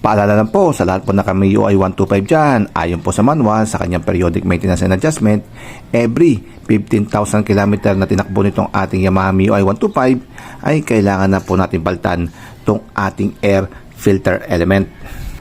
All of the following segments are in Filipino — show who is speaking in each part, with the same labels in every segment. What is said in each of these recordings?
Speaker 1: Paalala lang po sa lahat po na kami UI 125 dyan, ayon po sa manual sa kanyang periodic maintenance and adjustment, every 15,000 km na tinakbo nitong ating Yamaha MIUI 125 ay kailangan na po natin baltan itong ating air filter element.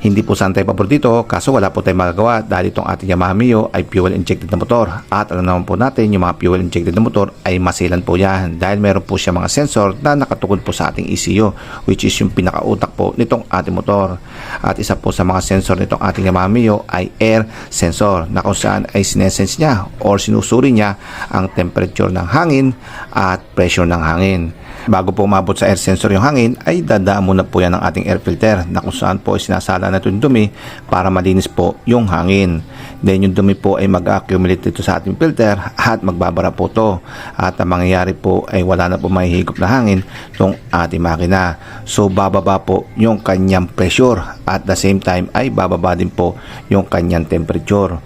Speaker 1: Hindi po saan tayo pabor dito, kaso wala po tayong magagawa dahil itong ating Yamaha Mio ay fuel injected na motor. At alam naman po natin, yung mga fuel injected na motor ay masilan po yan dahil meron po siya mga sensor na nakatukod po sa ating ECU, which is yung pinakautak po nitong ating motor. At isa po sa mga sensor nitong ating Yamaha Mio ay air sensor, na kung saan ay sinesense niya or sinusuri niya ang temperature ng hangin at pressure ng hangin. Bago po umabot sa air sensor yung hangin, ay dadaan muna po yan ng ating air filter, na kung saan po ay sinasala na yung dumi para malinis po yung hangin. Then yung dumi po ay mag-accumulate dito sa ating filter at magbabara po to. At ang mangyayari po ay wala na po mahihigop na hangin itong ating makina. So bababa po yung kanyang pressure at the same time ay bababa din po yung kanyang temperature.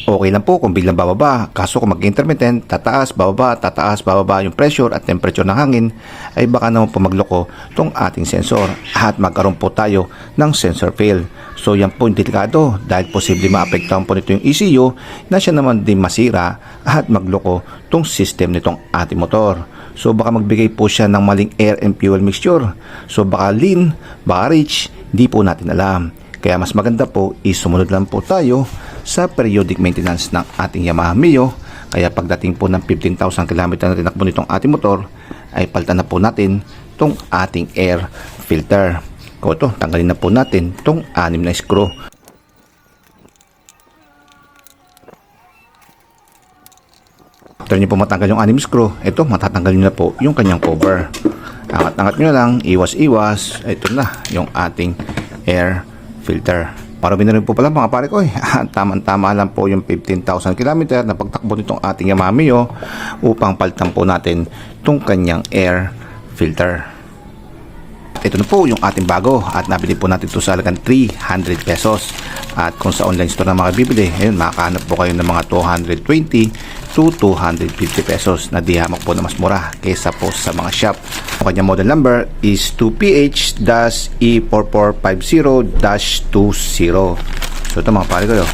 Speaker 1: Okay lang po kung biglang bababa, kaso kung mag-intermittent, tataas, bababa yung pressure at temperature ng hangin, ay baka naman po magloko itong ating sensor at magkaroon po tayo ng sensor fail. So yan po yung delikado dahil posible maapektahan po nito yung ECU na siya naman din masira at magloko itong system nitong ating motor. So baka magbigay po siya ng maling air and fuel mixture. So baka lean, baka rich, di po natin alam. Kaya mas maganda po sumunod lang po tayo sa periodic maintenance ng ating Yamaha Mio. Kaya pagdating po ng 15,000 km na tinakbo nitong ating motor, ay palitan na po natin itong ating air filter. Kung ito, tanggalin na po natin itong 6 na screw. After nyo po matanggal yung 6 screw, ito, matatanggal nyo na po yung kanyang cover. Angat-angat nyo na lang, iwas-iwas. Ito na yung ating air filter. Marami na rin po pala mga pare ko Tama-tama lang po yung 15,000 km na pagtakbo nitong ating Yamaha Mio upang palitan po natin itong kanyang air filter. Ito na po yung ating bago at nabili po natin ito sa halagang 300 pesos. At kung sa online store na makabibili, ayun, makakahanap po kayo ng mga 220 to 250 pesos na di hamak po na mas mura kaysa po sa mga shop. Ang kanyang model number is 2PH-E4450-20. So ito mga pare ko yun.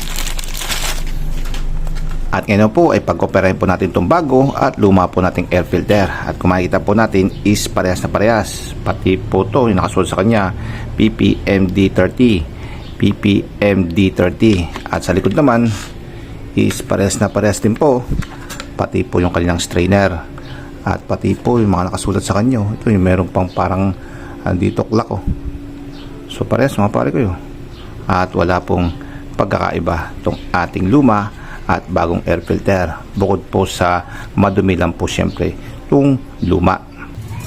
Speaker 1: At ngayon po ay pag-operahin po natin itong bago at luma po nating air filter. At kung makikita po natin is parehas na parehas. Pati po ito yung nakasunod sa kanya, PPMD30. At sa likod naman is parehas na parehas din po. Pati po yung kanilang strainer. At pati po yung mga nakasulat sa kanya. Ito yung meron pang parang dito clock. So parehas mga pare ko yun. At wala pong pagkakaiba itong ating luma at bagong air filter, bukod po sa madumi lang po syempre itong luma.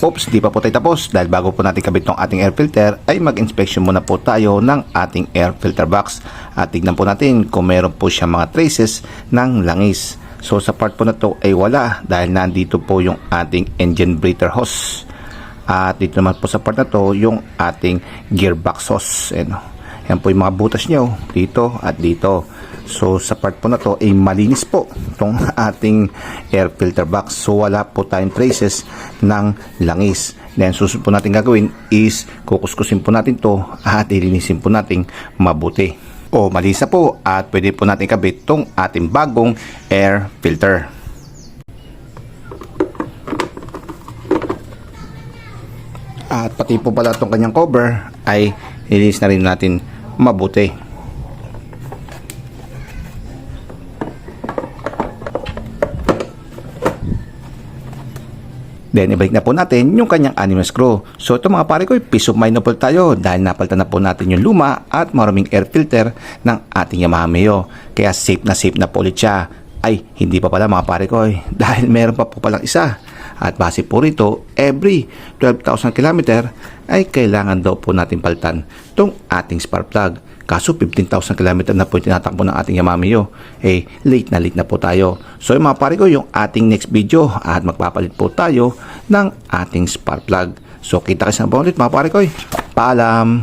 Speaker 1: Oops, di pa po tayo tapos dahil bago po natin kabit itong ating air filter ay mag-inspection muna po tayo ng ating air filter box at tignan po natin kung meron po siya mga traces ng langis. So sa part po na to ay wala dahil nandito po yung ating engine breather hose at dito naman po sa part na to yung ating gearbox hose. Yan po yung mga butas nyo dito at dito. So sa part po na to ay malinis po itong ating air filter box. So wala po tayong traces ng langis. Then susunod po natin gagawin is kukuskusin po natin to at ilinisin po natin mabuti. O malisa po at pwede po natin kabit itong ating bagong air filter. At pati po pala itong kanyang cover ay ilinis na rin natin mabuti. Then ibalik na po natin yung kanyang 6 na screw. So ito mga pare ko, peace of mind na po tayo dahil napalitan na po natin yung luma at maraming air filter ng ating Yamaha Mio. Kaya safe na po ulit siya. Ay, hindi pa pala mga pare ko dahil meron pa po palang isa. At base po rito, every 12,000 km ay kailangan daw po natin palitan itong ating spark plug. Kaso 15,000 km na po tinatakbo ng ating Yamaha Mio. Late na po tayo. So yung mga pare ko, yung ating next video at magpapalit po tayo ng ating spark plug. So kita kasi na po ulit mga pare ko. Paalam!